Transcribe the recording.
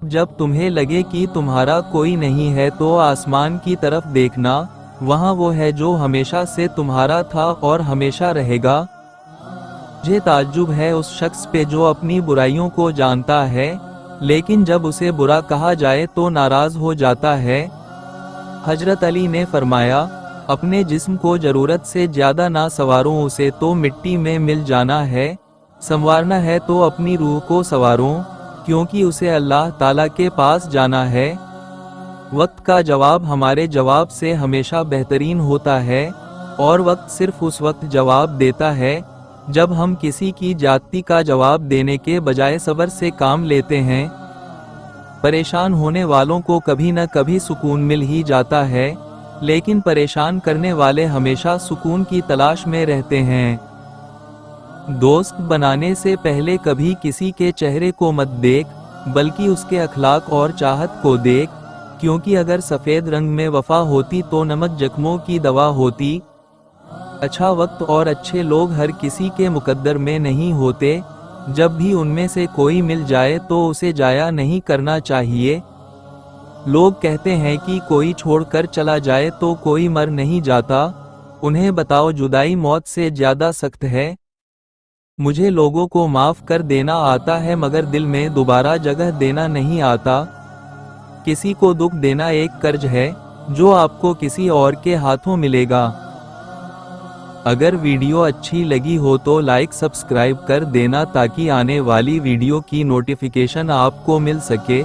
जब तुम्हें लगे कि तुम्हारा कोई नहीं है तो आसमान की तरफ देखना, वहाँ वो है जो हमेशा से तुम्हारा था और हमेशा रहेगा। मुझे ताज्जुब है उस शख्स पे जो अपनी बुराइयों को जानता है, लेकिन जब उसे बुरा कहा जाए तो नाराज हो जाता है। हजरत अली ने फरमाया, अपने जिस्म को जरूरत से ज्यादा ना संवारो, उसे तो मिट्टी में मिल जाना है। संवारना है तो अपनी रूह को संवारो, क्योंकि उसे अल्लाह ताला के पास जाना है। वक्त का जवाब हमारे जवाब से हमेशा बेहतरीन होता है, और वक्त सिर्फ उस वक्त जवाब देता है जब हम किसी की जाति का जवाब देने के बजाय सब्र से काम लेते हैं। परेशान होने वालों को कभी न कभी सुकून मिल ही जाता है, लेकिन परेशान करने वाले हमेशा सुकून की तलाश में रहते हैं। दोस्त बनाने से पहले कभी किसी के चेहरे को मत देख, बल्कि उसके अखलाक और चाहत को देख, क्योंकि अगर सफ़ेद रंग में वफा होती तो नमक जख्मों की दवा होती। अच्छा वक्त और अच्छे लोग हर किसी के मुकद्दर में नहीं होते। जब भी उनमें से कोई मिल जाए तो उसे जाया नहीं करना चाहिए। लोग कहते हैं कि कोई छोड़कर चला जाए तो कोई मर नहीं जाता। उन्हें बताओ जुदाई मौत से ज्यादा सख्त है। मुझे लोगों को माफ कर देना आता है, मगर दिल में दोबारा जगह देना नहीं आता। किसी को दुख देना एक कर्ज है जो आपको किसी और के हाथों मिलेगा। अगर वीडियो अच्छी लगी हो तो लाइक सब्सक्राइब कर देना ताकि आने वाली वीडियो की नोटिफिकेशन आपको मिल सके।